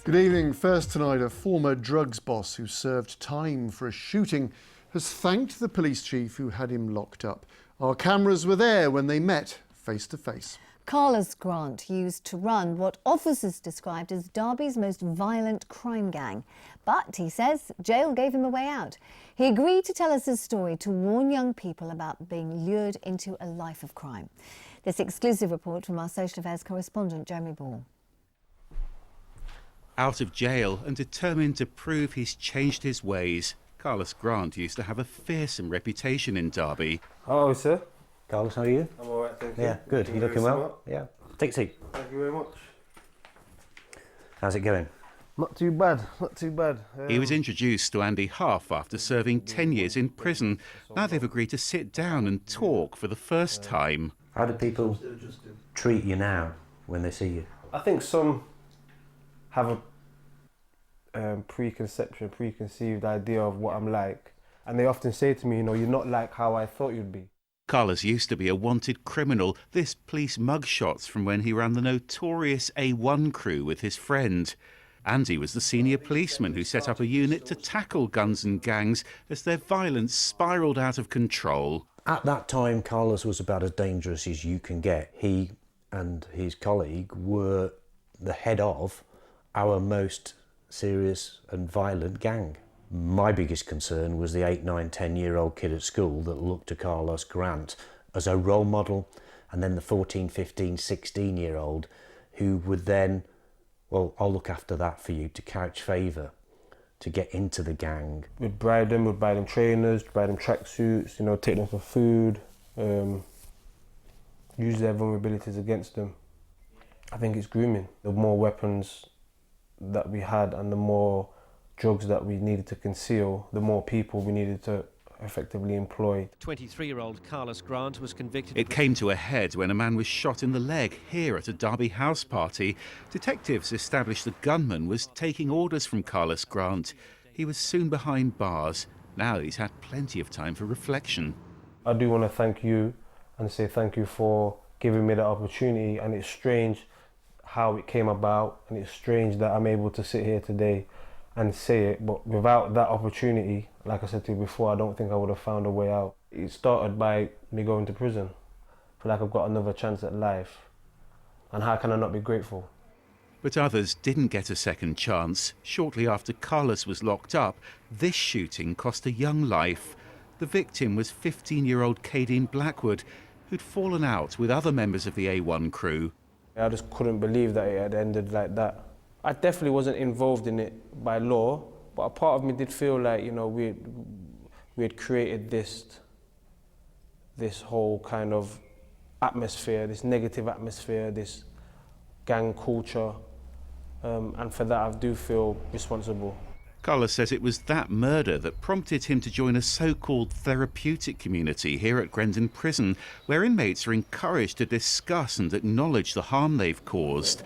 Good evening. First tonight, a former drugs boss who served time for a shooting has thanked the police chief who had him locked up. Our cameras were there when they met face to face. Carlus Grant used to run what officers described as Derby's most violent crime gang. But, he says, jail gave him a way out. He agreed to tell us his story to warn young people about being lured into a life of crime. This exclusive report from our social affairs correspondent, Jeremy Ball. Out of jail and determined to prove he's changed his ways, Carlus Grant used to have a fearsome reputation in Derby. Hello, sir. Carlus, how are you? I'm all right, thank you. Yeah, good. You looking well? Yeah. Take a seat. Thank you very much. How's it going? Not too bad, not too bad. He was introduced to Andy Hough after serving 10 years in prison. Now they've agreed to sit down and talk for the first time. How do people treat you now when they see you? I think some have a preconceived idea of what I'm like. And they often say to me, you know, you're not like how I thought you'd be. Carlus used to be a wanted criminal. This police mugshots from when he ran the notorious A1 crew with his friend. Andy was the senior policeman who set up a unit to tackle guns and gangs as their violence spiralled out of control. At that time, Carlus was about as dangerous as you can get. He and his colleague were the head of our most serious and violent gang. My biggest concern was the 8, 9, 10-year-old kid at school that looked to Carlus Grant as a role model, and then the 14, 15, 16-year-old who would then, well, I'll look after that for you, to couch favour, to get into the gang. We'd bribe them, we'd buy them trainers, buy them tracksuits, you know, take them for food, use their vulnerabilities against them. I think it's grooming. The more weapons that we had and the more drugs that we needed to conceal, the more people we needed to effectively employ. 23-year-old Carlus Grant was convicted. It came to a head when a man was shot in the leg here at a Derby house party. Detectives established the gunman was taking orders from Carlus Grant. He was soon behind bars. Now he's had plenty of time for reflection. I do want to thank you and say thank you for giving me the opportunity, and it's strange how it came about, and it's strange that I'm able to sit here today and say it, but without that opportunity, like I said to you before, I don't think I would have found a way out. It started by me going to prison. I feel like I've got another chance at life, and how can I not be grateful? But others didn't get a second chance. Shortly after Carlus was locked up, this shooting cost a young life. The victim was 15-year-old Kadeen Blackwood, who'd fallen out with other members of the A1 crew. I just couldn't believe that it had ended like that. I definitely wasn't involved in it by law, but a part of me did feel like, you know, we had created this whole kind of atmosphere, this negative atmosphere, this gang culture, and for that I do feel responsible. Carlus says it was that murder that prompted him to join a so-called therapeutic community here at Grendon Prison, where inmates are encouraged to discuss and acknowledge the harm they've caused.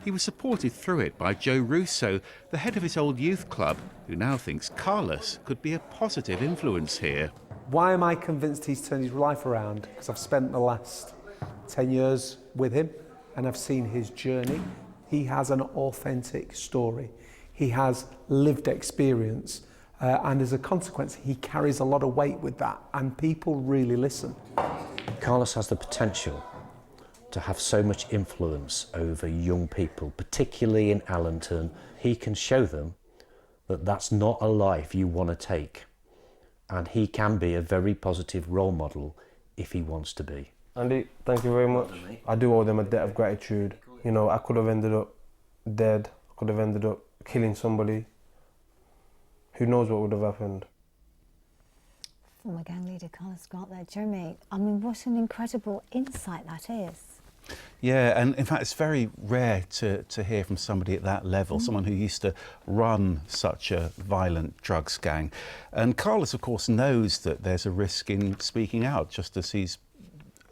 He was supported through it by Joe Russo, the head of his old youth club, who now thinks Carlus could be a positive influence here. Why am I convinced he's turned his life around? Because I've spent the last 10 years with him and I've seen his journey. He has an authentic story. He has lived experience, and as a consequence, he carries a lot of weight with that, and people really listen. Carlus has the potential to have so much influence over young people, particularly in Allenton. He can show them that that's not a life you want to take, and he can be a very positive role model if he wants to be. Andy, thank you very much. I do owe them a debt of gratitude. You know, I could have ended up dead, I could have ended up killing somebody. Who knows what would have happened? Former gang leader Carlus Grant there. Jeremy, I mean, what an incredible insight that is. Yeah, and in fact it's very rare to hear from somebody at that level, someone who used to run such a violent drugs gang. And Carlus, of course, knows that there's a risk in speaking out, just as he's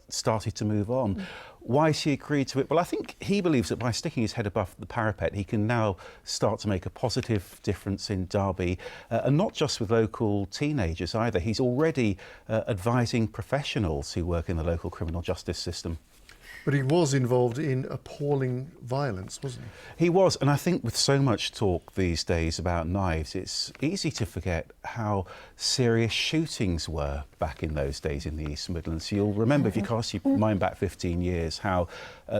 started to move on. Why has he agreed to it? Well, I think he believes that by sticking his head above the parapet, he can now start to make a positive difference in Derby, and not just with local teenagers either. He's already advising professionals who work in the local criminal justice system. But he was involved in appalling violence, wasn't he? He was, and I think with so much talk these days about knives, it's easy to forget how serious shootings were back in those days in the East Midlands. You'll remember, if you cast your mind back 15 years, how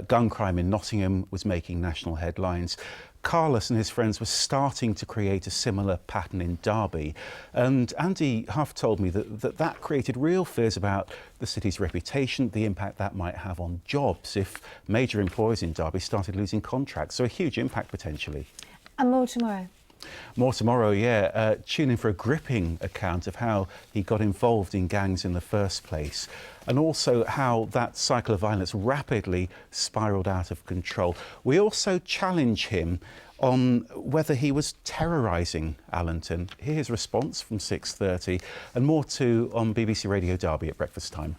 gun crime in Nottingham was making national headlines. Carlus and his friends were starting to create a similar pattern in Derby. And Andy Hough told me that created real fears about the city's reputation, the impact that might have on jobs if major employers in Derby started losing contracts. So a huge impact potentially. And more tomorrow. More tomorrow, yeah. Tune in for a gripping account of how he got involved in gangs in the first place, and also how that cycle of violence rapidly spiralled out of control. We also challenge him on whether he was terrorising Allington. Hear his response from 6:30, and more too on BBC Radio Derby at breakfast time.